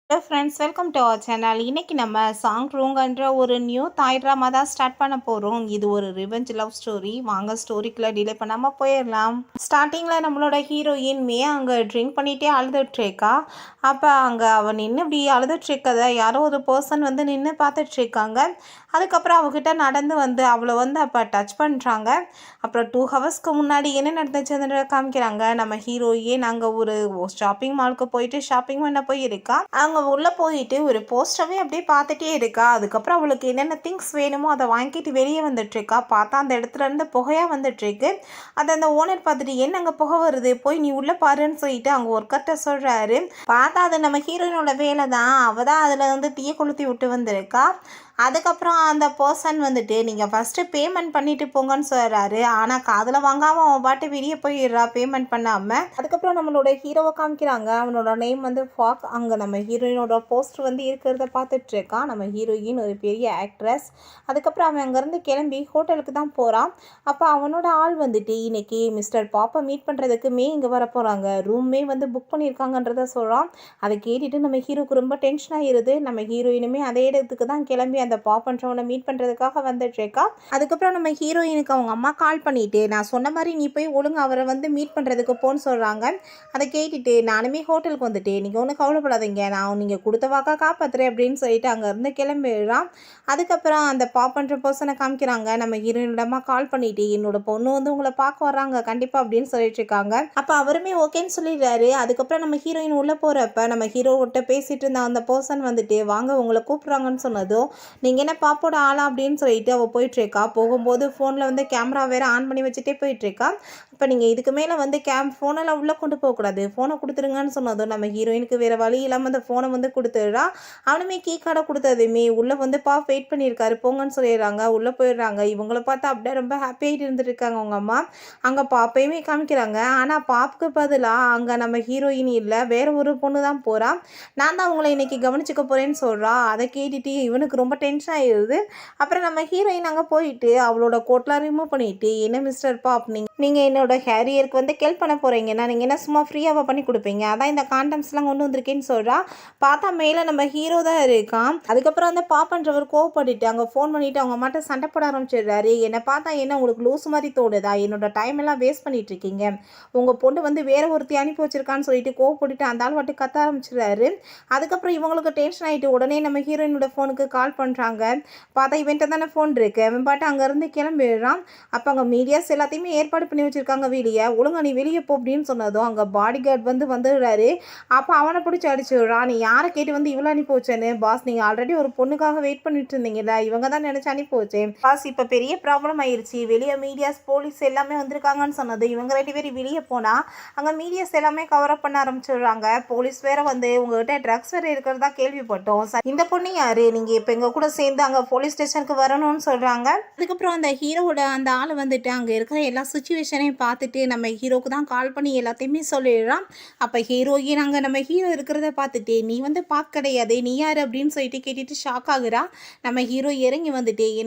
Hello friends, welcome to our channel. இன்றைக்கி நம்ம song ரூங்கன்ற ஒரு நியூ தாய் ட்ராமா தான் ஸ்டார்ட் பண்ண போகிறோம். இது ஒரு ரிவெஞ்ச் லவ் ஸ்டோரி. வாங்க ஸ்டோரிக்குள்ளே டிலே பண்ணாமல் போயிடலாம். ஸ்டார்டிங்கில் நம்மளோட ஹீரோயின் அங்கே ட்ரிங்க் பண்ணிகிட்டே அழுதுட்ருக்கா. அப்போ அங்கே அவன் நின்று இப்படி அழுதுட்ருக்கதை யாரோ ஒரு பர்சன் நின்று பார்த்துட்ருக்காங்க. அதுக்கப்புறம் அவகிட்ட நடந்து அவளை அப்போ டச் பண்ணுறாங்க. அப்புறம் 2 ஹவர்ஸ்க்கு முன்னாடி என்ன நடந்துச்சுன்னு காமிக்கிறாங்க. நம்ம ஹீரோயின் அங்கே ஒரு ஷாப்பிங் மாலுக்கு போயிட்டு ஷாப்பிங் பண்ண போயிருக்கா. அங்கே உள்ளே போயிட்டு ஒரு போஸ்டரவே அப்படியே பார்த்துட்டே இருக்கா. அதுக்கப்புறம் அவளுக்கு என்னென்ன திங்ஸ் வேணுமோ அதை வாங்கிட்டு வெளியே வந்துட்டுருக்கா. பார்த்தா அந்த இடத்துல இருந்து புகையாக வந்துட்டுருக்கு. அதை அந்த ஓனர் பார்த்துட்டு என்ன அங்கே புகை வருது, போய் நீ உள்ளே பாருன்னு சொல்லிட்டு அங்கே ஒர்க்கர்கிட்ட சொல்கிறாரு. பார்த்தா அது நம்ம ஹீரோயினோட வேலை தான். அவள் தான் அதில் தீயை கொளுத்தி விட்டு வந்திருக்கா. அதுக்கப்புறம் அந்த பர்சன் நீங்கள் ஃபஸ்ட்டு பேமெண்ட் பண்ணிவிட்டு போங்கன்னு சொல்கிறாரு. ஆனால் காதில் வாங்காமல் அவன் பாட்டு வெளியே போயிடுறா பேமெண்ட் பண்ணாமல். அதுக்கப்புறம் நம்மளோட ஹீரோவை காமிக்கிறாங்க. அவனோட நேம் ஃபாக். அங்கே நம்ம ஹீரோயினோட போஸ்டர் இருக்கிறத பார்த்துட்ருக்கான். நம்ம ஹீரோயின் ஒரு பெரிய ஆக்ட்ரஸ். அதுக்கப்புறம் அவன் அங்கேருந்து கிளம்பி ஹோட்டலுக்கு தான் போகிறான். அப்போ அவனோட ஆள் இன்னைக்கு மிஸ்டர் பாப்பை மீட் பண்ணுறதுக்கு இங்கே வர போகிறாங்க. ரூம்மே புக் பண்ணியிருக்காங்கன்றத சொல்கிறான். அதை கேட்டுட்டு நம்ம ஹீரோக்கு ரொம்ப டென்ஷன் ஆகிடுது. நம்ம ஹீரோயினுமே அதே இடத்துக்கு தான் கிளம்பி அந்த பாப்பன்றவனை மீட் பண்ணுறதுக்காக வந்துட்டுருக்கா. அதுக்கப்புறம் நம்ம ஹீரோயினுக்கு அவங்க அம்மா கால் பண்ணிவிட்டு நான் சொன்ன மாதிரி நீ போய் ஒழுங்கு அவரை மீட் பண்ணுறதுக்கு போன்னு சொல்கிறாங்க. அதை கேட்டுட்டு நானுமே ஹோட்டலுக்கு வந்துட்டேன், நீங்கள் ஒன்றும் கவலைப்படாதீங்க, நான் நீங்கள் கொடுத்த வாக்கா காப்பாற்றுறேன் அப்படின்னு சொல்லிட்டு அங்கேருந்து கிளம்பிடுறான். அதுக்கப்புறம் அந்த பாப்பன்ற பர்சனை காமிக்கிறாங்க. நம்ம ஹீரோயினிடமா கால் பண்ணிவிட்டு என்னோட பொண்ணு உங்களை பார்க்க வர்றாங்க கண்டிப்பாக அப்படின்னு சொல்லிட்டு இருக்காங்க. அப்போ அவருமே ஓகேன்னு சொல்லிடுறாரு. அதுக்கப்புறம் நம்ம ஹீரோயின் உள்ளே போகிறப்ப நம்ம ஹீரோகிட்ட பேசிகிட்டு இருந்த அந்த பர்சன் வாங்க உங்களை கூப்பிட்றாங்கன்னு சொன்னதும் நீங்கள் என்ன பாப்போட ஆளா அப்படின்னு சொல்லிட்டு அவள் போயிட்டுருக்கா. போகும்போது ஃபோனில் கேமரா வேறு ஆன் பண்ணி வச்சுட்டே போயிட்டுருக்கா. இப்போ நீங்கள் இதுக்கு மேலே ஃபோனெல்லாம் உள்ளே கொண்டு போகக்கூடாது, ஃபோனை கொடுத்துருங்கன்னு சொன்னதும் நம்ம ஹீரோயினுக்கு வேறு வழி இல்லாமல் அந்த ஃபோனை கொடுத்துடுறா. அவனுமே கீ கார்டை கொடுத்ததுமே உள்ளே பாப் வெயிட் பண்ணியிருக்காரு போங்கன்னு சொல்லிடுறாங்க. உள்ளே போயிடுறாங்க. இவங்கள பார்த்தா அப்படியே ரொம்ப ஹாப்பியாகிட்டு இருந்துருக்காங்க அவங்க அம்மா. அங்கே பாப்பையுமே காமிக்கிறாங்க. ஆனால் பாப்புக்கு பதிலாக அங்கே நம்ம ஹீரோயின் இல்லை, வேறு ஒரு பொண்ணு தான் போகிறா. நான் தான் அவங்கள இன்றைக்கி கவனிச்சிக்க போகிறேன்னு சொல்கிறா. அதை கேட்டுட்டு இவனுக்கு ரொம்ப டென்ஷன் ஆகிடுது. அப்புறம் நம்ம ஹீரோயின் அங்கே போயிட்டு அவளோட கோட்லாம் ரிமூவ் பண்ணிவிட்டு என்ன மிஸ்டர் பாப் நீங்கள் என்னோட ஹேரியருக்கு ஹெல்ப் பண்ண போகிறீங்கன்னா நீங்கள் என்ன சும்மா ஃப்ரீயாக பண்ணி கொடுப்பீங்க, அதான் இந்த காண்டம்ஸ்லாம் கொண்டு வந்திருக்கேன்னு சொல்கிறா. பார்த்தா மேலே நம்ம ஹீரோ தான் இருக்கான். அதுக்கப்புறம் அந்த பாப்பன்றவர் கோவப்பட்டுட்டு அங்கே ஃபோன் பண்ணிவிட்டு அவங்க அம்மாட்ட சண்டை போட ஆரம்பிச்சிடுறாரு. என்னை பார்த்தா என்ன உங்களுக்கு லூஸ் மாதிரி தோடுதா, என்னோட டைம் எல்லாம் வேஸ்ட் பண்ணிட்டு இருக்கீங்க, உங்கள் பொண்ணு வேறு ஒருத்தி அனுப்பி வச்சிருக்கான்னு சொல்லிட்டு கோவப்பட்டுட்டு அந்த ஆள் வாட்டு கத்த ஆரம்பிச்சிடுறாரு. அதுக்கப்புறம் இவங்களுக்கு டென்ஷன் ஆகிட்டு உடனே நம்ம ஹீரோயினோட ஃபோனுக்கு கால் பண்ணுறாங்க. பார்த்தா இவன்ட்ட தானே ஃபோன் இருக்கு. அவன் பாட்டு அங்கேருந்து கிளம்பிடுறான். அப்போ அங்கே மீடியாஸ் எல்லாத்தையுமே ஏற்பாடு பண்ணி வச்சுருக்காங்க வெளியே. ஒழுங்கா நீ வெளியே போ அப்படின்னு சொன்னதும் அங்கே பாடி கார்டு வந்துடுறாரு. அப்போ அவனை பிடிச்சி அடிச்சுடுறான். நீ யாரை கேட்டு இவ்வளோ அனுப்பி வச்சேன்னு. பாஸ் நீங்கள் ஆல்ரெடி ஒரு பொண்ணுக்காக வெயிட் பண்ணிட்டு இருந்தீங்கல்ல, இவங்க தான் நினச்சி அனுப்பி வச்சேன் பாஸ். இப்போ பெரிய ப்ராப்ளம் ஆயிடுச்சு, வெளியே மீடியாஸ் போலீஸ் எல்லாமே வந்திருக்காங்கன்னு சொன்னது. இவங்க 2 பேரும் வெளியே போனால் அங்கே மீடியாஸ் எல்லாமே கவர் அப் பண்ண ஆரம்பிச்சிடுறாங்க. போலீஸ் வேற உங்ககிட்ட ட்ரக்ஸ் வேறு இருக்கிறதா கேள்விப்பட்டோம். இந்த பொண்ணு யாரு, நீங்கள் இப்போ எங்கள் கூட சேர்ந்து அங்கே போலீஸ் ஸ்டேஷனுக்கு வரணும்னு சொல்கிறாங்க. அதுக்கப்புறம் அந்த ஹீரோவோட அந்த ஆள் அங்கே இருக்கிற எல்லா சுச்சுவேஷனையும் பார்த்துட்டு நம்ம ஹீரோக்கு தான் கால் பண்ணி எல்லாத்தையுமே சொல்லிடுறான். அப்போ ஹீரோயின் அங்கே நம்ம ஹீரோ இருக்கிறத பார்த்துட்டு நீ பார்க்க கிடையாது, நீ யார் அப்படின்னு சொல்லிட்டு கேட்டுட்டு ஷாக் ஆகுறா. நம்ம ஹீரோ இறங்கி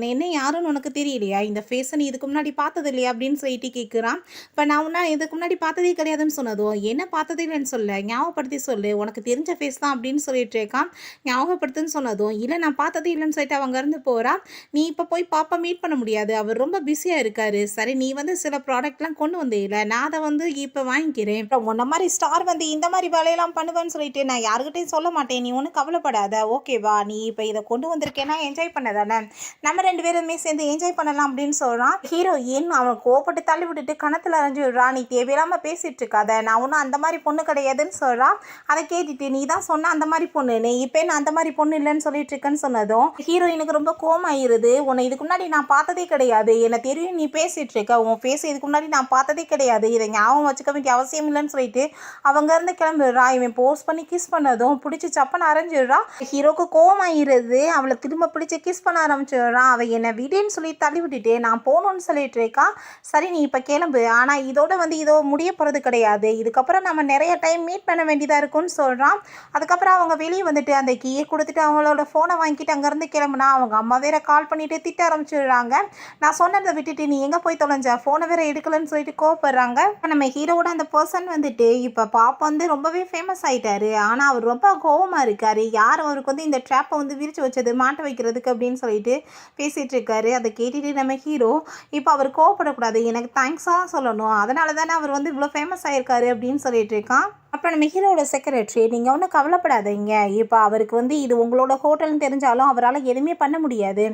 என்ன யாருன்னு உனக்கு தெரியலையா, இந்த ஃபேஸை நீ இதுக்கு முன்னாடி பார்த்தது இல்லையா அப்படின்னு சொல்லிட்டு கேட்குறான். இப்போ நான் இதுக்கு முன்னாடி பார்த்ததே கிடையாதுன்னு சொன்னதும் என்ன பார்த்ததே இல்லைன்னு சொல்ல, ஞாபகப்படுத்தி சொல்லு, உனக்கு தெரிஞ்ச ஃபேஸ் தான் அப்படின்னு சொல்லிட்டு இருக்கான். ஞாபகப்படுத்துன்னு சொன்னதும் இல்லை நான் பார்த்ததே இல்லைன்னு சொல்லிட்டு அவங்க இருந்து போகிறா. நீ இப்போ போய் பாப்பா மீட் பண்ண முடியாது, அவர் ரொம்ப பிஸியாக இருக்காரு. சரி நீ சில ப்ராடக்ட்லாம் கொண்டு வந்தே நான் அதை இப்போ வாங்கிக்கிறேன். உன்ன மாதிரி ஸ்டார் இந்த மாதிரி வேலையெல்லாம் பண்ணுவேன்னு சொல்லிட்டு நான் யாருக்கிட்டையும் சொல்ல மாட்டேன், நீ ஒன்றும் கவலைப்படாத ஓகேவா. நீ இப்போ இதை கொண்டு வந்திருக்கேன்னா என்ஜாய் பண்ண தானே, நம்ம 2 பேருமே சேர்ந்து என்ஜாய் பண்ணலாம் அப்படின்னு சொல்கிறான். ஹீரோயின் அவன் கோவப்பட்டு தள்ளி விட்டுட்டு கணத்தில் அரைஞ்சி விடுறா. நீ தேவையில்லாமல் பேசிகிட்டு இருக்காத, நான் ஒன்றும் அந்த மாதிரி பொண்ணு கிடையாதுன்னு சொல்கிறான். அதை கேட்டுட்டு நீ தான் சொன்ன அந்த மாதிரி பொண்ணு, நீ இப்போ நான் அந்த மாதிரி பொண்ணு இல்லைன்னு சொல்லிட்டு இருக்கேன்னு சொன்னதும் ஹீரோயினுக்கு ரொம்ப கோமாயிருது. உன்னை இதுக்கு முன்னாடி நான் பார்த்ததே கிடையாது, என்னை தெரியும் நீ பேசிகிட்டு இருக்க, உன் ஃபேஸ் இதுக்கு முன்னாடி நான் பார்த்ததே கிடையாது, இதை ஞாபகம் வச்சுக்க வேண்டிய அவசியம் இல்லைன்னு சொல்லிட்டு அவங்க இருந்து கிளம்பிடுறா. இவன் போஸ்ட் பண்ணி கிஸ் பண்ணதும் பிடிச்சி சப்பன்னு அரைஞ்சிடுறா. ஹீரோக்கு கோவமாயிருது. அவளை திரும்ப பிடிச்சி கிஸ் பண்ண ஆரம்பிச்சிடுறான். அவள் என்னை விடேன்னு சொல்லி தள்ளி விட்டுட்டு நான் போகணும்னு சொல்லிட்டு இருக்கா. சரி நீ இப்போ கிளம்பு, ஆனால் இதோட இதோ முடிய போகிறது கிடையாது, இதுக்கப்புறம் நம்ம நிறைய டைம் மீட் பண்ண வேண்டியதாக இருக்கும்னு சொல்கிறான். அதுக்கப்புறம் அவங்க வெளியே அந்த கீயை கொடுத்துட்டு அவங்களோட ஃபோனை வாங்கிட்டு அங்கேருந்து கிளம்புனா அவங்க அம்மா வேற கால் பண்ணிட்டு திட்ட ஆரம்பிச்சிடுறாங்க. நான் சொன்னதை விட்டுட்டு நீ எங்கே போய் தொலைஞ்ச, ஃபோனை வேற எடுக்கலன்னு சொல்லிட்டு சொல்லிட்டு கோவப்படுறாங்க. இப்போ நம்ம ஹீரோவோட அந்த பர்சன் வந்துட்டு இப்போ பாப் வந்து ரொம்பவே ஃபேமஸ் ஆயிட்டாரு. ஆனால் அவர் ரொம்ப கோவமாக இருக்காரு. யார் அவருக்கு வந்து இந்த ட்ராப்பை வந்து விரிச்சு வச்சது மாட்ட வைக்கிறதுக்கு அப்படின்னு சொல்லிட்டு பேசிகிட்டு இருக்காரு. அதை கேட்டுட்டு நம்ம ஹீரோ இப்போ அவர் கோவப்படக்கூடாது, எனக்கு தேங்க்ஸாக சொல்லணும், அதனால தானே அவர் வந்து இவ்வளோ ஃபேமஸ் ஆயிருக்காரு அப்படின்னு சொல்லிட்டு இருக்கான். அப்புறம் நம்ம ஹீரோட செக்ரட்டரி, நீங்கள் ஒன்றும் கவலைப்படாதீங்க, இப்போ அவருக்கு வந்து இது உங்களோட ஹோட்டல்னு தெரிஞ்சாலும் அவரால் எதுவுமே பண்ண முடியாது.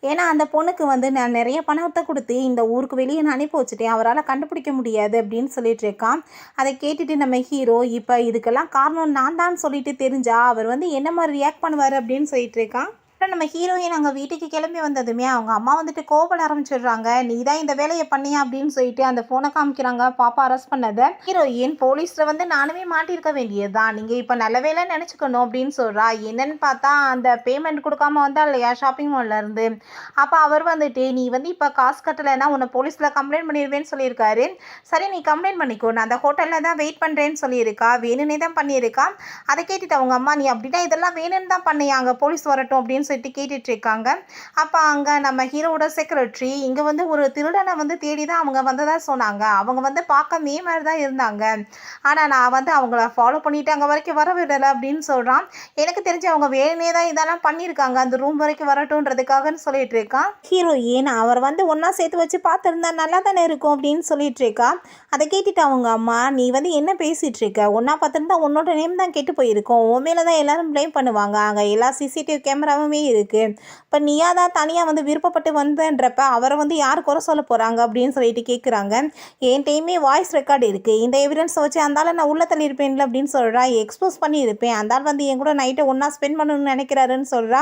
ஏன்னா அந்த பொண்ணுக்கு வந்து நான் நிறைய பணத்தை கொடுத்து இந்த ஊருக்கு வெளியே நான் அனுப்பி வச்சுட்டேன், அவரால் கண்டுபிடிக்க முடியாது அப்படின்னு சொல்லிட்டு இருக்கான். அதை கேட்டுட்டு நம்ம ஹீரோ இப்போ இதுக்கெல்லாம் காரணம் நான் தான் சொல்லிட்டு தெரிஞ்சா அவர் வந்து என்ன மாதிரி ரியாக்ட் பண்ணுவார் அப்படின்னு சொல்லிட்டு இருக்கான். அப்புறம் நம்ம ஹீரோயின் அங்கே வீட்டுக்கு கிளம்பி வந்ததுமே அவங்க அம்மா வந்துட்டு கோபப்பட ஆரம்பிச்சிடுறாங்க. நீ தான் இந்த வேலையை பண்ணியா அப்படின்னு சொல்லிட்டு அந்த ஃபோனை காமிக்கிறாங்க பாப்பா அரெஸ்ட் பண்ணதை. ஹீரோயின் போலீஸில் வந்து நானுமே மாட்டியிருக்க வேண்டியது தான், நீங்கள் இப்போ நல்ல வேலை நினச்சிக்கணும் அப்படின்னு சொல்கிறா. என்னன்னு பார்த்தா அந்த பேமெண்ட் கொடுக்காம வந்தா இல்லையா ஷாப்பிங் மால்லேருந்து, அப்போ அவர் வந்துட்டு நீ வந்து இப்போ காசு கட்டலைன்னா உன்னை போலீஸில் கம்ப்ளைண்ட் பண்ணிடுவேன்னு சொல்லியிருக்காரு. சரி நீ கம்ப்ளைண்ட் பண்ணிக்கோ, நான் அந்த ஹோட்டலில் தான் வெயிட் பண்ணுறேன்னு சொல்லியிருக்கா, வேணும்னே தான் பண்ணியிருக்கா. அதை கேட்டுட்டு அவங்க அம்மா நீ அப்படின்னா இதெல்லாம் வேணும்னு தான் பண்ணியா, அங்கே போலீஸ் வரட்டும் அப்படின்னு சொல்லிட்டு கேட்டுட்டு இருக்காங்க. அப்போ அங்கே நம்ம ஹீரோவோட செக்ரட்டரி இங்கே வந்து ஒரு திருடனை வந்து தேடி தான் அவங்க வந்ததா சொன்னாங்க. அவங்க வந்து பார்க்க மே மாதிரி தான் இருந்தாங்க, ஆனால் நான் வந்து அவங்கள ஃபாலோ பண்ணிட்டு அங்கே வரைக்கும் வர விடலை அப்படின்னு சொல்கிறான். எனக்கு தெரிஞ்சு அவங்க வேணே தான் இதெல்லாம் பண்ணியிருக்காங்க, அந்த ரூம் வரைக்கும் வரட்டும்ன்றதுக்காகன்னு சொல்லிட்டு இருக்கான். ஹீரோயின் அவர் வந்து ஒன்றா சேர்த்து வச்சு பார்த்துருந்தா நல்லா தானே இருக்கும் அப்படின்னு சொல்லிட்டு இருக்கா. அதை கேட்டுட்டு அவங்க அம்மா நீ வந்து என்ன பேசிகிட்டு இருக்க, ஒன்றா பார்த்துருந்தா உன்னோட நேம் தான் கெட்டு போயிருக்கும், உன் மேலே தான் எல்லாரும் ப்ளேம் பண்ணுவாங்க, அங்கே எல்லா சிசிடிவி கேமராவுமே இருக்குது, இப்போ நீயா தான் தனியாக வந்து விருப்பப்பட்டு வந்தன்றப்ப அவரை வந்து யார் குறை சொல்ல போகிறாங்க அப்படின்னு சொல்லிட்டு கேட்குறாங்க. என்கிட்டையுமே வாய்ஸ் ரெக்கார்டு இருக்குது, இந்த எவிடன்ஸை வச்சு அந்தால நான் உள்ள தள்ளியிருப்பேன்ல அப்படின்னு சொல்கிறா. எக்ஸ்போஸ் பண்ணியிருப்பேன், அந்தால் வந்து என் கூட நைட்டை ஒன்றா ஸ்பெண்ட் பண்ணணும்னு நினைக்கிறாருன்னு சொல்கிறா.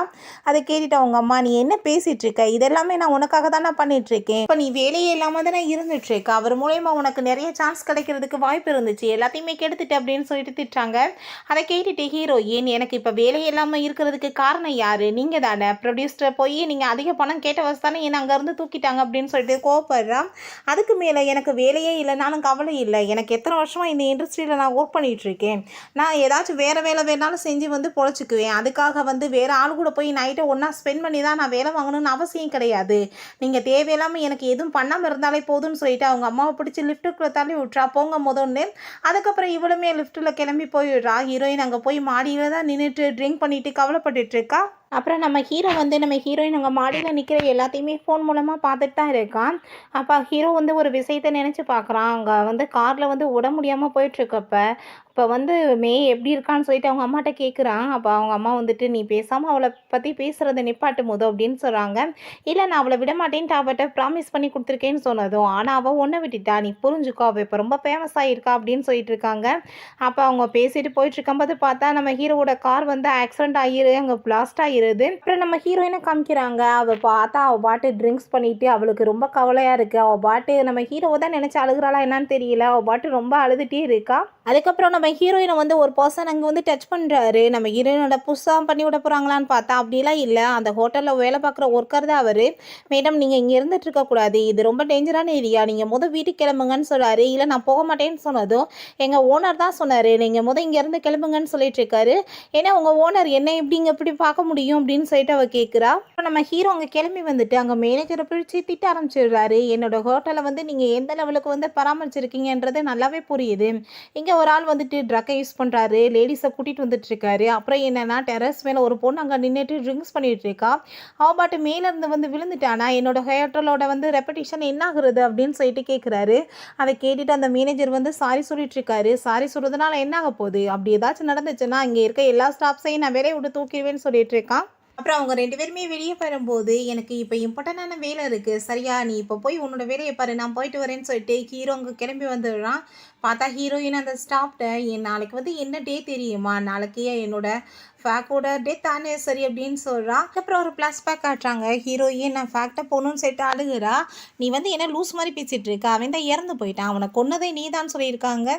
அதை கேட்டுட்டு அவங்க அம்மா நீ என்ன பேசிகிட்டு இருக்க, இதெல்லாமே நான் உனக்காக தான் நான் பண்ணிகிட்ருக்கேன், இப்போ நீ வேலையே இல்லாமல் தான் நான் இருந்துகிட்ருக்க, அவர் மூலயமா உனக்கு நிறைய சான்ஸ் கிடைக்கிறதுக்கு வாய்ப்பு இருந்துச்சு, எல்லாத்தையுமே கெடுத்துட்டு அப்படின்னு சொல்லிட்டு திட்டுறாங்க. அதை கேட்டுட்டு ஹீரோயின் எனக்கு இப்போ வேலையே இல்லாமல் இருக்கிறதுக்கு காரணம் யார், நீங்கள் தானே, ப்ரொடியூசரை போய் நீங்கள் அதிக பணம் கேட்ட வச்சு தானே என்னை அங்கேருந்து தூக்கிட்டாங்க அப்படின்னு சொல்லிட்டு கோவப்படுறான். அதுக்கு மேலே எனக்கு வேலையே இல்லைனாலும் கவலை இல்லை, எனக்கு எத்தனை வருஷமாக இந்த இண்டஸ்ட்ரியில் நான் ஒர்க் பண்ணிகிட்ருக்கேன், நான் ஏதாச்சும் வேறு வேலை வேணாலும் செஞ்சு வந்து பொழைச்சிக்குவேன், அதுக்காக வந்து வேறு ஆள் கூட போய் நைட்டை ஒன்றா ஸ்பெண்ட் பண்ணி தான் நான் வேலை வாங்கணும்னு அவசியம் கிடையாது, நீங்கள் தேவையில்லாமல் எனக்கு எதுவும் பண்ணாமல் இருந்தாலே போதும்னு சொல்லிட்டு அவங்க அம்மாவை பிடிச்சி லிஃப்ட்டுக்குள்ளே தள்ளி விட்றா போங்க முதல்னு. அதுக்கப்புறம் இவளுமே லிஃப்ட்டில் கிளம்பி போயிடுறா. ஹீரோயின் அங்கே போய் மாடியில் தான் நின்றுட்டு ட்ரிங்க் பண்ணிட்டு கவலைப்பட்டுட்டு இருக்கா. அப்புறம் நம்ம ஹீரோ வந்து நம்ம ஹீரோயின் அங்கே மாடியில் நிற்கிற எல்லாத்தையுமே ஃபோன் மூலமாக பார்த்துட்டு தான் இருக்கான். அப்போ ஹீரோ வந்து ஒரு விஷயத்தை நினச்சி பார்க்குறான். அங்கே வந்து காரில் வந்து விட முடியாமல் போயிட்டுருக்கப்ப இப்போ வந்து மே எப்படி இருக்கான்னு சொல்லிட்டு அவங்க அம்மாட்ட கேட்குறான். அப்போ அவங்க அம்மா வந்துட்டு நீ பேசாமல் அவளை பற்றி பேசுகிறத நிப்பாட்டும் போது அப்படின்னு சொல்கிறாங்க. இல்லை நான் அவளை விட மாட்டேன்ட்டு அவட்ட ப்ராமிஸ் பண்ணி கொடுத்துருக்கேன்னு சொன்னதும் ஆனால் அவள் ஒன்றை விட்டுட்டா, நீ புரிஞ்சுக்கோ, அவள் இப்போ ரொம்ப ஃபேமஸ் ஆகியிருக்கா அப்படின்னு சொல்லிட்டு இருக்காங்க. அப்போ அவங்க பேசிட்டு போயிட்டுருக்கும்போது பார்த்தா நம்ம ஹீரோவோட கார் வந்து ஆக்சிடென்ட் ஆகிரு அங்கே பிளாஸ்ட் ஆகிருது. அப்புறம் நம்ம ஹீரோயினை காமிக்கிறாங்க. அவள் பார்த்தா அவள் பாட்டு ட்ரிங்க்ஸ் பண்ணிட்டு அவளுக்கு ரொம்ப கவலையாக இருக்குது. அவள் பாட்டு நம்ம ஹீரோவை தான் நினச்சி அழுகிறாளா என்னன்னு தெரியல, அவள் பாட்டு ரொம்ப அழுதுகிட்டே இருக்கா. அதுக்கப்புறம் நம்ம ஹீரோயினை வந்து ஒரு பர்சன் அங்கே வந்து டச் பண்ணுறாரு. நம்ம ஹீரோயினோட புதுசாக பண்ணி விட போகிறாங்களான்னு பார்த்தா அப்படிலாம் இல்லை, அந்த ஹோட்டலில் வேலை பார்க்குற ஒர்க்கர் தான் அவர். மேடம் நீங்கள் இங்கே இருந்துட்டு இருக்கக்கூடாது, இது ரொம்ப டேஞ்சரான ஏரியா, நீங்கள் வீட்டுக்கு கிளம்புங்கன்னு சொல்கிறாரு. இல்லை நான் போக மாட்டேன்னு சொன்னதும் எங்கள் ஓனர் தான் சொன்னார் நீங்கள் இங்கேருந்து கிளம்புங்கன்னு சொல்லிட்டு இருக்காரு. ஏன்னா உங்கள் ஓனர் என்ன இப்படி பார்க்க முடியும் அப்படின்னு சொல்லிட்டு அவள் கேட்குறா. இப்போ நம்ம ஹீரோ அங்கே கிளம்பி வந்துட்டு அங்கே மேனேஜரை பிடிச்சி திட்ட ஆரம்பிச்சிடுறாரு. என்னோட ஹோட்டலை வந்து நீங்கள் எந்த லெவலுக்கு வந்து பராமரிச்சிருக்கீங்கன்றது நல்லாவே புரியுது. இங்கே ஒரு ஆள் வந்துட்டு ட்ரக்கை யூஸ் பண்ணுறாரு, லேடிஸை கூட்டிகிட்டு வந்துட்டு இருக்காரு. அப்புறம் என்னென்னா டெரஸ் மேலே ஒரு பொண்ணு அங்கே நின்றுட்டு ட்ரிங்க்ஸ் பண்ணிகிட்டு இருக்கா. அவள் பாட்டு மேலேருந்து வந்து விழுந்துட்டானா, என்னோட ஹோட்டலோட வந்து ரெப்படேஷன் என்ன ஆகுறது அப்படின்னு சொல்லிட்டு கேட்குறாரு. அதை கேட்டுட்டு அந்த மேனேஜர் வந்து சாரி சொல்லிட்டு இருக்காரு. சாரி சொல்கிறதுனால என்ன ஆக போகுது, அப்படி ஏதாச்சும் நடந்துச்சுன்னா இங்கே இருக்க எல்லா ஸ்டாஃப்ஸையும் நான் வேலையை விட்டு தூக்கிடுவேன்னு சொல்லிட்டு இருக்கான். அப்புறம் அவங்க 2 பேருமே வெளியே வரும்போது எனக்கு இப்போ இம்பார்ட்டண்டான வேலை இருக்குது, சரியா நீ இப்போ போய் உன்னோட வேலையை பாரு, நான் போயிட்டு வரேன்னு சொல்லிட்டு ஹீரோ அங்கே கிளம்பி வந்துடுறான். பார்த்தா ஹீரோயின் அந்த ஸ்டாஃப்ட நாளைக்கு வந்து என்ன டே தெரியுமா, நாளைக்கு என்னோட ஃபேக்கோட டெத் ஆனிவர்சரி அப்படின்னு சொல்கிறா. அப்புறம் ஒரு ப்ளஸ் பேக் காட்டுறாங்க. ஹீரோயின் நான் ஃபேக்டை போகணுன்னு சொல்லிட்டு அழுகிறா. நீ வந்து என்ன லூஸ் மாதிரி பேசிகிட்டு இருக்க, அவன் தான் இறந்து போயிட்டான், அவனை கொன்னதே நீ தான் சொல்லியிருக்காங்க.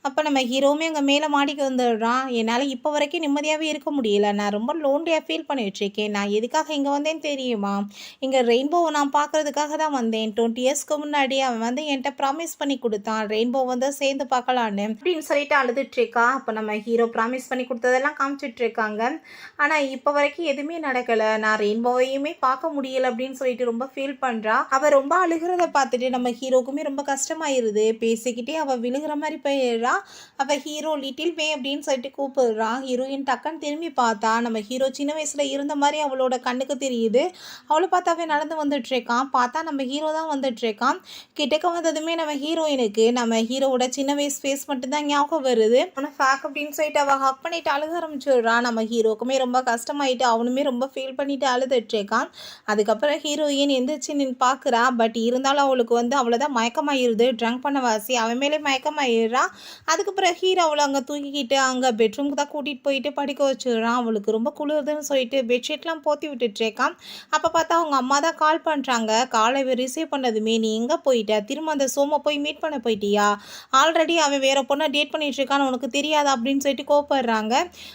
அப்போ நம்ம ஹீரோவுமே அங்கே மேலே மாடிக்கு வந்துடுறான். என்னால் இப்போ வரைக்கும் நிம்மதியாகவே இருக்க முடியல, நான் ரொம்ப லோன்லியாக ஃபீல் பண்ணிகிட்ருக்கேன், நான் எதுக்காக இங்கே வந்தேன்னு தெரியுமா, இங்கே ரெயின்போவை நான் பார்க்குறதுக்காக தான் வந்தேன். 20 இயர்ஸ்க்கு முன்னாடி அவன் வந்து என்கிட்ட ப்ராமிஸ் பண்ணி கொடுத்தான், ரெயின்போ வந்து சேர்ந்து பார்க்கலான்னு அப்படின்னு சொல்லிட்டு அழுதுட்டு இருக்கா. அப்போ நம்ம ஹீரோ ப்ராமிஸ் பண்ணி கொடுத்ததெல்லாம் காமிச்சிட்டு இருக்காங்க. ஆனால் இப்போ வரைக்கும் எதுவுமே நடக்கலை, நான் ரெயின்போவையுமே பார்க்க முடியல அப்படின்னு சொல்லிட்டு ரொம்ப ஃபீல் பண்ணுறா. அவள் ரொம்ப அழுகிறத பார்த்துட்டு நம்ம ஹீரோக்குமே ரொம்ப கஷ்டமாயிருது. பேசிக்கிட்டே அவள் விழுகிற மாதிரி போயிடுறா. அவள் ஹீரோ லிட்டில் மே அப்படின்னு சொல்லிட்டு கூப்பிடுறா. ஹீரோயின் டக்குன்னு திரும்பி பார்த்தா நம்ம ஹீரோ சின்ன வயசில் இருந்த மாதிரி அவளோட கண்ணுக்கு தெரியுது. அவளை பார்த்தாவே நடந்து வந்துட்டு இருக்கான். பார்த்தா நம்ம ஹீரோ தான் வந்துட்டு இருக்கான். கிட்டக்க வந்ததுமே நம்ம ஹீரோயினுக்கு நம்ம ஹீரோவோட சின்ன வயசு ஃபேஸ் மட்டும்தான் ஞாபகம் வருது. ஆனால் ஃபேக் அப்படின்னு சொல்லிட்டு அவள் ஹக் பண்ணிட்டு அழுக ஆரம்பிச்சிடுறா. நம்ம ஹீரோக்குமே ரொம்ப கஷ்டமாயிட்டு அவனுமே ரொம்ப ஃபீல் பண்ணிட்டு அழுதுட்டு இருக்கான். அதுக்கப்புறம் ஹீரோயின் எந்திரிச்சு நின்று பார்க்குறா. பட் இருந்தாலும் அவளுக்கு வந்து அவ்வளோதான் மயக்கமாயிருது. ட்ரங்க் பண்ண வாசி அவன் மேலே மயக்கமாயிடுறா. அதுக்கப்புறம் ஹீரோ அவளை அங்கே தூக்கிக்கிட்டு அங்கே பெட்ரூமுக்கு தான் கூட்டிகிட்டு போயிட்டு படிக்க வச்சுடுறான். அவளுக்கு ரொம்ப குளிருதுன்னு சொல்லிட்டு பெட்ஷீட்லாம் போற்றி விட்டுட்டு இருக்கான். அப்போ பார்த்தா அவங்க அம்மா தான் கால் பண்ணுறாங்க. காலை ரிசீவ் பண்ணதுமே நீ எங்கே போயிட்ட, திரும்ப அந்த சோமை போய் மீட் பண்ண போயிட்டியா, ஆல்ரெடி அவன் வேற பொண்ணை டேட் பண்ணிட்டு இருக்கான்னு உனக்கு தெரியாதா அப்படின்னு சொல்லிட்டு கோவப்படுறாங்க.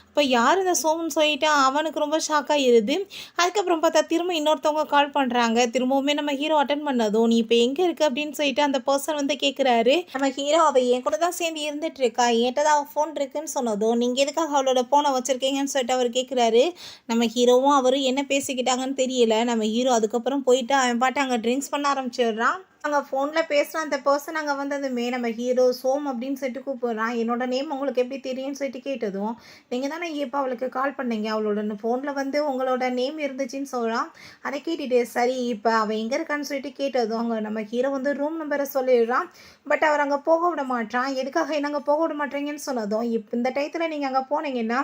இப்போ யார் இந்த சோம்னு சொல்லிட்டு அவனுக்கு ரொம்ப ஷாக்காக இருது. அதுக்கப்புறம் பார்த்தா திரும்ப இன்னொருத்தவங்க கால் பண்ணுறாங்க. திரும்பவுமே நம்ம ஹீரோ அட்டன் பண்ணதும் நீ இப்போ எங்கே இருக்கு அப்படின்னு சொல்லிட்டு அந்த பர்சன் வந்து கேட்குறாரு. நம்ம ஹீரோ அவள் என் கூட தான் சேர்ந்து இருந்துட்டு இருக்கா, என்கிட்ட தான் அவள் ஃபோன் இருக்குன்னு சொன்னதும் நீங்கள் எதுக்காக அவளோட ஃபோனை வச்சுருக்கீங்கன்னு சொல்லிட்டு அவர் கேட்குறாரு. நம்ம ஹீரோவும் அவரும் என்ன பேசிக்கிட்டாங்கன்னு தெரியல. நம்ம ஹீரோ அதுக்கப்புறம் போயிட்டு அவன் பாட்டு அங்கே ட்ரிங்க்ஸ் பண்ண ஆரம்பிச்சிடுறான். அங்கே ஃபோனில் பேசுகிற அந்த பர்சன் அங்கே வந்ததுமே நம்ம ஹீரோ சோம் அப்படின்னு சொல்லிட்டு கூப்பிட்றான். என்னோட நேம் உங்களுக்கு எப்படி தெரியும்னு சொல்லிட்டு கேட்டதும் நீங்கள் தானே இப்போ அவளுக்கு கால் பண்ணீங்க, அவளோட ஃபோனில் வந்து உங்களோட நேம் இருந்துச்சுன்னு சொல்கிறான். அதை கேட்டுட்டு சரி இப்போ அவள் எங்கே இருக்கான்னு சொல்லிட்டு கேட்டதும் அங்கே நம்ம ஹீரோ வந்து ரூம் நம்பரை சொல்லிடுறான். பட் அவர் அங்கே போக விட மாட்டான். எதுக்காக என்ன அங்கே போக விட மாட்டேங்கன்னு சொன்னதும் இப்போ இந்த டயத்தில் நீங்கள் அங்கே போனீங்கன்னா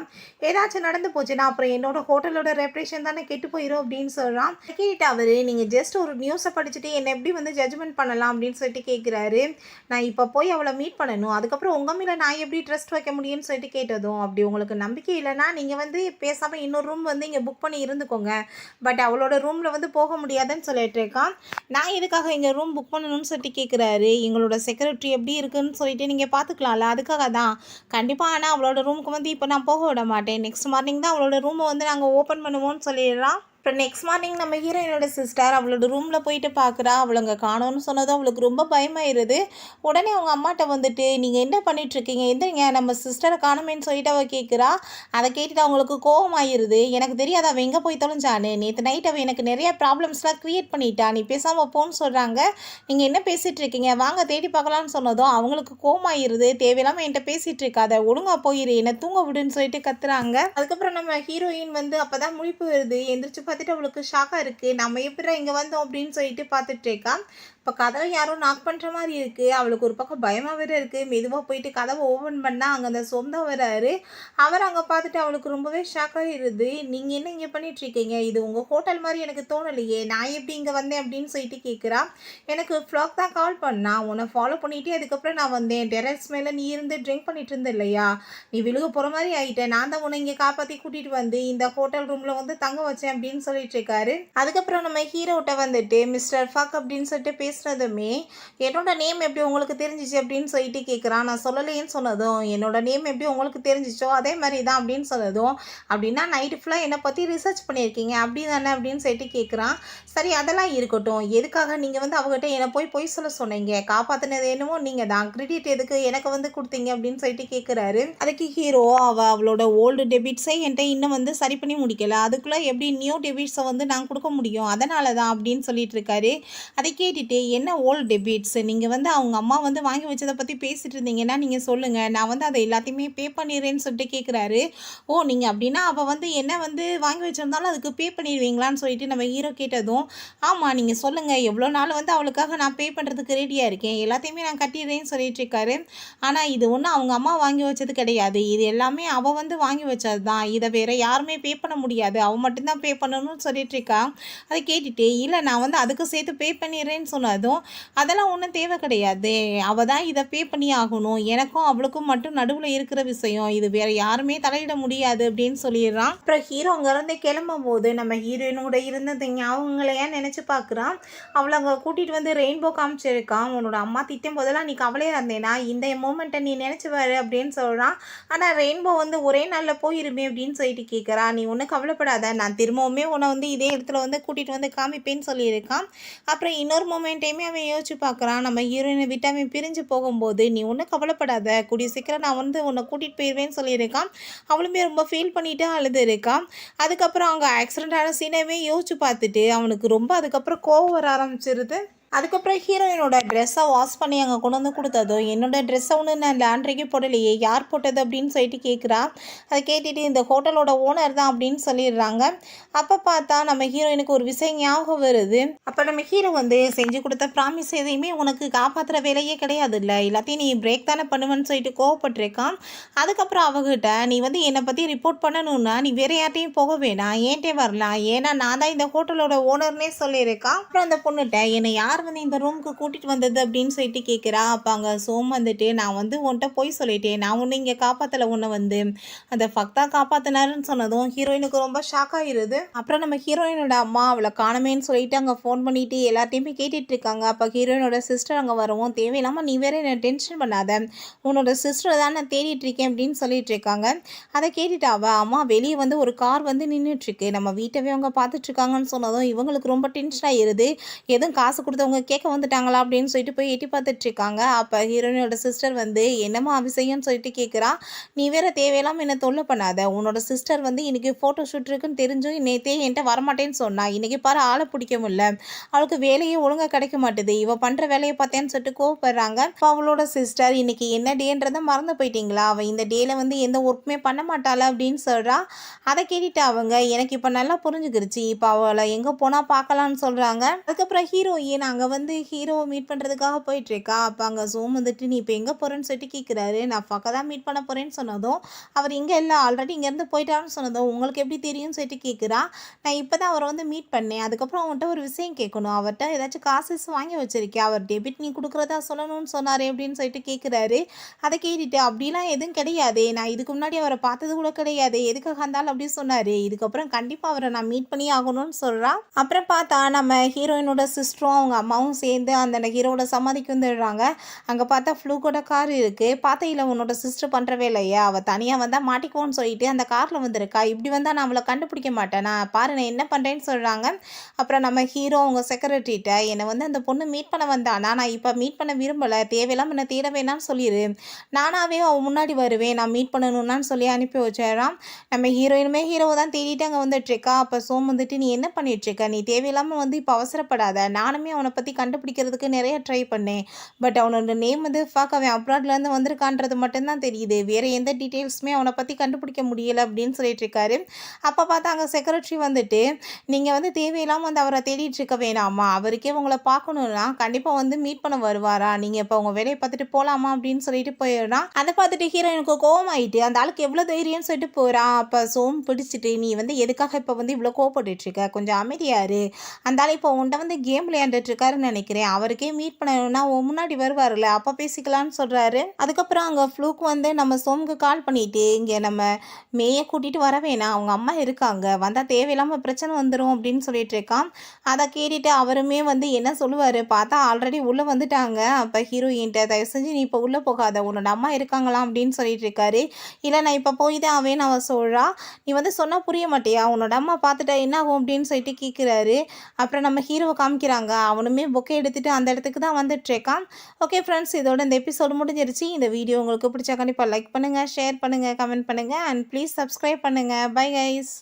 ஏதாச்சும் நடந்து போச்சுன்னா அப்புறம் என்னோட ஹோட்டலோட ரெப்ரேஷன் தானே கெட்டு போயிடும் அப்படின்னு சொல்கிறான். கேட்டுட்டு அவர் நீங்கள் ஜஸ்ட் ஒரு நியூஸை படிச்சுட்டு என்னை எப்படி வந்து ஜட்ஜ்மெண்ட் பண்ணலாம் அப்படின்னு சொல்லிட்டு கேட்குறாரு. நான் இப்போ போய் அவளை மீட் பண்ணணும், அதுக்கப்புறம் உங்கள் மேலே நான் எப்படி ட்ரஸ்ட் வைக்க முடியும்னு சொல்லிட்டு கேட்டதும் அப்படி உங்களுக்கு நம்பிக்கை இல்லைன்னா நீங்கள் வந்து பேசாமல் இன்னொரு ரூம் வந்து இங்கே புக் பண்ணி இருந்துக்கோங்க, பட் அவளோட ரூமில் வந்து போக முடியாதுன்னு சொல்லிட்டு இருக்கான். நான் எதுக்காக இங்கே ரூம் புக் பண்ணணும்னு சொல்லிட்டு கேட்குறாரு. எங்களோட செக்யூரிட்டி எப்படி இருக்குன்னு சொல்லிட்டு நீங்கள் பார்த்துக்கலாம்ல, அதுக்காக தான் கண்டிப்பாக. ஆனால் அவளோட ரூமுக்கு வந்து இப்போ நான் போக விட மாட்டேன், நெக்ஸ்ட் மார்னிங் தான் அவளோட ரூமை வந்து நாங்கள் ஓப்பன் பண்ணுவோம்னு சொல்லிடுறான். அப்புறம் நெக்ஸ்ட் மார்னிங் நம்ம ஹீரோயினோட சிஸ்டர் அவளோட ரூமில் போயிட்டு பார்க்குறா. அவளுங்க காணோன்னு சொன்னதும் அவளுக்கு ரொம்ப பயமாயிருது. உடனே அவங்க அம்மாட்ட வந்துட்டு நீங்கள் என்ன பண்ணிகிட்ருக்கீங்க, எந்திரிங்க நம்ம சிஸ்டரை காணுமேன்னு சொல்லிட்டு அவள் கேட்குறா. அதை கேட்டுட்டு அவங்களுக்கு கோவமாயிருது. எனக்கு தெரியாது அவள் எங்கே போய் தொலைஞ்சான்னு, நேற்று நைட் அவள் எனக்கு நிறைய ப்ராப்ளம்ஸ்லாம் க்ரியேட் பண்ணிட்டா, நீ பேசாமல் போன்னு சொல்கிறாங்க. நீங்கள் என்ன பேசிகிட்டு இருக்கீங்க, வாங்க தேடி பார்க்கலான்னு சொன்னதும் அவங்களுக்கு கோவமாயிருது. தேவையில்லாமல் என்கிட்ட பேசிகிட்டு இருக்காத, ஒழுங்காக போயிரு, என்னை தூங்க விடுன்னு சொல்லிட்டு கத்துறாங்க. அதுக்கப்புறம் நம்ம ஹீரோயின் வந்து அப்போ தான் முழிப்பு வருது. எந்திரிச்சு பார்த்துட்டு அவளுக்கு ஷாக்காக இருக்குது. நம்ம எப்படி இங்கே வந்தோம் அப்படின்னு சொல்லிட்டு பார்த்துட்டு இருக்கா. இப்போ கதவை யாரும் நாக் பண்ணுற மாதிரி இருக்குது. அவளுக்கு ஒரு பக்கம் பயமாக வேறு இருக்குது. மெதுவாக போயிட்டு கதவை ஓப்பன் பண்ணால் அங்கே அந்த சொந்தம் வராரு. அவர் அங்கே பார்த்துட்டு அவளுக்கு ரொம்பவே ஷாக்காகிடுது. நீங்கள் என்ன இங்கே பண்ணிகிட்ருக்கீங்க, இது உங்கள் ஹோட்டல் மாதிரி எனக்கு தோணலையே, நான் எப்படி இங்கே வந்தேன் அப்படின்னு சொல்லிட்டு கேட்குறா. எனக்கு ஃப்ளாக் தான் கால் பண்ணா, உன்னை ஃபாலோ பண்ணிவிட்டு அதுக்கப்புறம் நான் வந்தேன். டெரஸ் மேலே நீ இருந்து ட்ரிங்க் பண்ணிட்டு இருந்த இல்லையா, நீ விழுக போகிற மாதிரி ஆகிட்டேன், நான் தான் உன்னை இங்கே காப்பாற்றி கூட்டிகிட்டு வந்து இந்த ஹோட்டல் ரூமில் வந்து தங்க வச்சேன் அப்படின்னு சொல்லிட்டு இருக்காரு. அதுக்கப்புறம் நம்ம ஹீரோட்ட வந்துட்டு மிஸ்டர் ஃபாக் அப்படின்னு சொல்லிட்டு பேசுனதுமே என்னோட நேம் எப்படி உங்களுக்கு தெரிஞ்சிச்சு அப்படின்னு சொல்லிட்டு கேட்குறான். நான் சொல்லலையேன்னு சொன்னதும் என்னோட நேம் எப்படி உங்களுக்கு தெரிஞ்சிச்சோ அதே மாதிரி தான் அப்படின்னு சொன்னதும் அப்படின்னா நைட்டு ஃபுல்லாக என்னை பற்றி ரிசர்ச் பண்ணியிருக்கீங்க அப்படி தானே அப்படின்னு சொல்லிட்டு கேட்குறான். சரி அதெல்லாம் இருக்கட்டும், எதுக்காக நீங்கள் வந்து அவங்ககிட்ட என்னை போய் சொல்ல சொன்னீங்க, காப்பாற்றினது என்னமோ நீங்கள் தான், கிரெடிட் எதுக்கு எனக்கு வந்து கொடுத்தீங்க அப்படின்னு சொல்லிட்டு கேட்குறாரு. அதுக்கு ஹீரோ அவளோட ஓல்டு டெபிட்ஸை என்கிட்ட இன்னும் வந்து சரி பண்ணி முடிக்கல, அதுக்குள்ளே எப்படி நியூ டெபிட்ஸை வந்து நான் கொடுக்க முடியும், அதனால தான் அப்படின்னு சொல்லிட்டு இருக்காரு. அதை கேட்டுட்டு என்ன ஓல்டு டெபிட்ஸ், நீங்கள் வந்து அவங்க அம்மா வந்து வாங்கி வச்சதை பற்றி பேசிட்டு இருந்தீங்கன்னா நீங்கள் சொல்லுங்கள், நான் வந்து அதை எல்லாத்தையுமே பே பண்ணிடுறேன்னு சொல்லிட்டு கேட்குறாரு. ஓ நீங்கள் அப்படின்னா அவள் வந்து என்ன வந்து வாங்கி வச்சுருந்தாலும் அதுக்கு பே பண்ணிடுவீங்களான்னு சொல்லிட்டு நம்ம ஹீரோ கேட்டதும் ஆமாம் நீங்கள் சொல்லுங்கள், எவ்வளோ நாள் வந்து அவளுக்காக நான் பே பண்ணுறதுக்கு ரெடியாக இருக்கேன், எல்லாத்தையுமே நான் கட்டிடுறேன்னு சொல்லிட்டு இருக்காரு. ஆனால் இது ஒன்றும் அவங்க அம்மா வாங்கி வச்சது கிடையாது, இது எல்லாமே அவள் வந்து வாங்கி வச்சது தான், இதை வேறு யாருமே பே பண்ண முடியாது, அவள் மட்டும்தான் பே பண்ணணும்னு சொல்லிட்டு இருக்கா. அதை கேட்டுட்டு இல்லை நான் வந்து அதுக்கு சேர்த்து பே பண்ணிடுறேன்னு சொன்னதும் அதெல்லாம் ஒன்றும் தேவை கிடையாது, அவள் தான் இதை பே பண்ணி ஆகணும், எனக்கும் அவளுக்கும் மட்டும் நடுவில் இருக்கிற விஷயம், இது வேறு யாருமே தலையிட முடியாது அப்படின்னு சொல்லிடுறான். அப்புறம் ஹீரோ அங்கேருந்து கிளம்பும் போது நம்ம ஹீரோயினோட இருந்தது ஞாபகங்களையா நினச்சி பார்க்குறான். அவளை அங்கே கூட்டிகிட்டு வந்து ரெயின்போ காமிச்சிருக்கான். உன்னோட அம்மா திட்டும் போதெல்லாம் நீ கவலையாக இருந்தேனா, இந்த மூமெண்ட்டை நீ நினச்சி பாரு அப்படின்னு சொல்கிறான். ஆனால் ரெயின்போ வந்து ஒரே நாளில் போயிருமே அப்படின்னு சொல்லிட்டு கேட்குறா. நீ ஒன்றும் கவலைப்படாத, நான் திரும்பவுமே உன்னை வந்து இதே இடத்துல வந்து கூட்டிகிட்டு வந்து காமிப்பேன்னு சொல்லியிருக்கான். அப்புறம் இன்னொரு மூமெண்ட் டைமே அவன் யோசிச்சு பார்க்குறான். நம்ம ஹீரோயினை விட்டு அவன் பிரிஞ்சு போகும்போது, "நீ ஒன்றும் கவலைப்படாத. கூடிய சீக்கிரம் நான் வந்து உன்னை கூட்டிகிட்டு போயிடுவேன்னு" சொல்லியிருக்கான். அவளுமே ரொம்ப ஃபீல் பண்ணிட்டு அழுது இருக்கான். அதுக்கப்புறம் அவங்க ஆக்சிடென்ட் ஆன சீனவே யோசிச்சு பார்த்துட்டு அவனுக்கு ரொம்ப அதுக்கப்புறம் கோவம் வர ஆரம்பிச்சிருது. அதுக்கப்புறம் ஹீரோயினோட ட்ரெஸ்ஸை வாஷ் பண்ணி அங்கே கொண்டு வந்து கொடுத்ததும், "என்னோட ட்ரெஸ்ஸை ஒன்று நான் லாண்ட்ரிக்கு போடலையே, யார் போட்டது?" அப்படின்னு சொல்லிட்டு கேட்குறா. அதை கேட்டுட்டு, "இந்த ஹோட்டலோட ஓனர் தான்" அப்படின்னு சொல்லிடுறாங்க. அப்போ பார்த்தா நம்ம ஹீரோயினுக்கு ஒரு விஷயம் ஞாபகம் வருது. அப்போ நம்ம ஹீரோ வந்து, "செஞ்சு கொடுத்த ப்ராமிஸ் எதையுமே உனக்கு காப்பாற்றுற வேலையே கிடையாது இல்லை, எல்லாத்தையும் நீ பிரேக் தானே பண்ணுவேன்னு" சொல்லிட்டு கோவப்பட்டிருக்கான். அதுக்கப்புறம் அவகிட்ட, "நீ வந்து என்னை பற்றி ரிப்போர்ட் பண்ணணும்னா நீ வேற யார்ட்டையும் போக வேணாம், ஏன்ட்டே வரலாம், ஏன்னா நான் தான் இந்த ஹோட்டலோட ஓனர்னே சொல்லியிருக்கான்." அப்புறம் அந்த பொண்ணுகிட்ட, "என்னை யார் வந்து இந்த ரூமுக்கு கூட்டிகிட்டு வந்தது?" அப்படின்னு சொல்லிட்டு கேட்குறா. அப்போ அங்கே சோம் வந்துட்டு, "நான் வந்து உன்கிட்ட போய் சொல்லிட்டேன், நான் ஒன்று இங்கே காப்பாற்றலை, உன்னை வந்து அந்த ஃபக்தா காப்பாற்றினாருன்னு" சொன்னதும் ஹீரோயினுக்கு ரொம்ப ஷாக் ஆகிருது. அப்புறம் நம்ம ஹீரோயினோட அம்மா அவளை காணமேன்னு சொல்லிட்டு அங்கே ஃபோன் பண்ணிட்டு எல்லாத்தையுமே கேட்டுட்டு இருக்காங்க. அப்போ ஹீரோயினோட சிஸ்டர் அங்கே வரவும், "தேவையில்லாமல் நீ வேற என்ன டென்ஷன் பண்ணாத, உன்னோட சிஸ்டரை தான் நான் தேடிட்டு இருக்கேன்" அப்படின்னு சொல்லிட்டு இருக்காங்க. அதை கேட்டுட்டு "அம்மா வெளியே வந்து ஒரு கார் வந்து நின்றுட்டுருக்கு, நம்ம வீட்டவே அவங்க பார்த்துட்ருக்காங்கன்னு" சொன்னதும் இவங்களுக்கு ரொம்ப டென்ஷன் ஆகிருது. எதுவும் காசு கொடுத்தவங்க கேட்க வந்துட்டாங்களா அப்படின்னு சொல்லிட்டு போய் எட்டி பார்த்துட்டு இருக்காங்க. அப்போ ஹீரோயினோட சிஸ்டர் வந்து, "என்னம்மா அபிஷேகம்னு சொல்லிட்டு கேட்குறா. "நீ வேற தேவையில்லாமல் என்ன தொல்லை பண்ணாத, உன்னோட சிஸ்டர் வந்து இன்னைக்கு ஃபோட்டோ ஷூட் இருக்குன்னு தெரிஞ்சும் நேற்றே என்கிட்ட வரமாட்டேன்னு சொன்னா, இன்னைக்கு பாரு ஆளை பிடிக்க முடியல, அவளுக்கு வேலையே ஒழுங்காக கிடைக்க மாட்டுது, இவள் பண்ணுற வேலையை பார்த்தேன்னு" சொல்லிட்டு கோவப்படுறாங்க. இப்போ அவளோட சிஸ்டர், "இன்னைக்கு என்ன டேன்றதை மறந்து போயிட்டீங்களா, அவள் இந்த டேல வந்து எந்த ஒர்க்குமே பண்ண மாட்டாளா" அப்படின்னு சொல்கிறா. அதை கேட்டுட்டு அவங்க, "எனக்கு இப்போ நல்லா புரிஞ்சுக்கிருச்சு, இப்போ அவளை எங்கே போனால் பார்க்கலான்னு" சொல்கிறாங்க. அதுக்கப்புறம் ஹீரோயின் அங்கே வந்து ஹீரோவை மீட் பண்ணுறதுக்காக போயிட்டுருக்கா. அப்போ அங்கே ஜூம் வந்துட்டு, "நீ இப்போ எங்கே போகிறேன்னு" சொல்லிட்டு கேட்குறாரு. "நான் ஃபக்கை தான் மீட் பண்ண போகிறேன்னு" சொன்னதும், அவர் இங்கே இல்லை, ஆல்ரெடி இங்கேருந்து போயிட்டாருன்னு சொன்னதும், "உங்களுக்கு எப்படி தெரியும்னு" சொல்லிட்டு கேட்குறா. "நான் இப்போ தான் அவரை வந்து மீட் பண்ணேன், அதுக்கப்புறம் அவன்கிட்ட ஒரு விஷயம் கேட்கணும், அவர்கிட்ட ஏதாச்சும் காசு வாங்கி வச்சிருக்கேன், அவர் டெபிட் நீ கொடுக்குறதா சொல்லணும்னு சொன்னார்" அப்படின்னு சொல்லிட்டு கேட்குறாரு. அதை கேட்டுட்டு, "அப்படிலாம் எதுவும் கிடையாது, நான் இதுக்கு முன்னாடி அவரை பார்த்தது கூட கிடையாது, எதுக்காக இருந்தாலும் அப்படி சொன்னார், இதுக்கப்புறம் கண்டிப்பாக அவரை நான் மீட் பண்ணி ஆகணும்னு" சொல்கிறான். அப்புறம் பார்த்தா நம்ம ஹீரோயினோட சிஸ்டரும் அவங்க அம்மாவும் சேர்ந்து அந்த ஹீரோட சமாதிக்கு வந்துடுறாங்க. அங்கே பார்த்தா ஃப்ளூக்கோட கார் இருக்குது. பார்த்தா, "இல்லை உன்னோட சிஸ்டர் பண்ணுறவே இல்லையா, அவள் தனியாக வந்தால் மாட்டிக்குவோன்னு சொல்லிட்டு அந்த காரில் வந்திருக்கா, இப்படி வந்தால் நான் அவளை கண்டுபிடிக்க மாட்டேன், நான் பாரு நான் என்ன பண்ணுறேன்னு" சொல்கிறாங்க. அப்புறம் நம்ம ஹீரோ அவங்க செக்ரட்டரிகிட்ட, "என்னை வந்து அந்த பொண்ணு மீட் பண்ண வந்தானா, நான் இப்போ மீட் பண்ண விரும்பலை, தேவையில்லாமல் என்னை தேட வேணான்னு சொல்லிடு, நானாகவே அவன் முன்னாடி வருவேன், நான் மீட் பண்ணணும்னான்னு" சொல்லி அனுப்பி வச்சிடறான். நம்ம ஹீரோயினுமே ஹீரோவை தான் தேடிட்டு அங்கே வந்துட்டுருக்கா. அப்போ சோம் வந்துட்டு, "நீ என்ன பண்ணிகிட்ருக்க, நீ தேவையில்லாமல் வந்து இப்போ அவசரப்படாத, நானுமே அவனை பற்றி கண்டுபிடிக்கிறதுக்கு நிறைய ட்ரை பண்ணேன், பட் அவனோட நேம் வந்து ஃபக், அவன் அப்ராட்லேருந்து வந்திருக்கான்றது மட்டும்தான் தெரியுது, வேறு எந்த டீட்டெயில்ஸுமே அவனை பற்றி கண்டுபிடிக்க முடியலை" அப்படின்னு சொல்லிட்டு இருக்காரு. அப்போ பார்த்தா அங்கே செக்ரட்டரி வந்துட்டு, "நீங்கள் வந்து தேவையில்லாமல் வந்து அவரை தேடிட்டு இருக்க வேணாமா, அவருக்கே உங்களை பார்க்கணுன்னா கண்டிப்பாக வந்து மீட் பண்ண வருவாரா, நீங்கள் இப்போ உங்கள் வேலையை பார்த்துட்டு போகலாமா" அப்படின்னு சொல்லிட்டு போயிடுறான். அதை பார்த்துட்டு ஹீரோயினுக்கு கோவம் ஆகிட்டு, அந்த ஆளுக்கு எவ்வளோ தைரியம்னு சொல்லிட்டு போகிறான். அப்போ சோம் பிடிச்சிட்டு, "நீ வந்து எதுக்காக இப்போ வந்து இவ்வளோ கோவப்பட்டுட்டு இருக்க, கொஞ்சம் அமைதியாரு, அந்த ஆள் இப்போ உன்ட்ட வந்து கேம் விளையாண்டுட்டு இருக்காருன்னு நினைக்கிறேன், அவருக்கே மீட் பண்ணணும்னா உன் முன்னாடி வருவார்ல, அப்போ பேசிக்கலான்னு" சொல்கிறாரு. அதுக்கப்புறம் அங்கே ஃப்ளூக் வந்து நம்ம சோமுக்கு கால் பண்ணிட்டு, "இங்கே நம்ம மேயை கூட்டிகிட்டு வர வேணாம், அவங்க அம்மா இருக்காங்க, வந்தால் தேவையில்லாமல் பிரச்சனை வந்துடும்" அப்படின்னு சொல்லிட்டு இருக்கான். அதை கேட்டுட்டு அவருமே வந்து என்ன சொல்லுவார், பார்த்தா ஆல்ரெடி உள்ளே வந்துட்டாங்க. அப்போ ஹீரோயின்ட்ட, "தயவு செஞ்சு நீ இப்போ உள்ளே போகாத, உன்னோட அம்மா இருக்காங்களாம்" அப்படின்னு சொல்லிட்டு இருக்காரு. "இல்லை நான் இப்போ போய் தான் ஆவேன்னு" அவள் சொல்கிறா. "நீ வந்து சொன்னால் புரிய மாட்டியா, உன்னோட அம்மா பார்த்துட்டா என்ன ஆகும்" அப்படின்னு சொல்லிட்டு கேட்குறாரு. அப்புறம் நம்ம ஹீரோவை காமிக்கிறாங்க, அவனுமே பொக்கே எடுத்துகிட்டு அந்த இடத்துக்கு தான் வந்துட்டுருக்கான். ஓகே ஃப்ரெண்ட்ஸ், இதோட இந்த எபிசோடு முடிஞ்சிருச்சு. இந்த வீடியோ உங்களுக்கு பிடிச்சா கண்டிப்பாக லைக் பண்ணுங்கள், ஷேர் பண்ணுங்கள், கமெண்ட் பண்ணுங்கள், அண்ட் ப்ளீஸ் சப்ஸ்கிரைப் பண்ணுங்கள். Bye guys.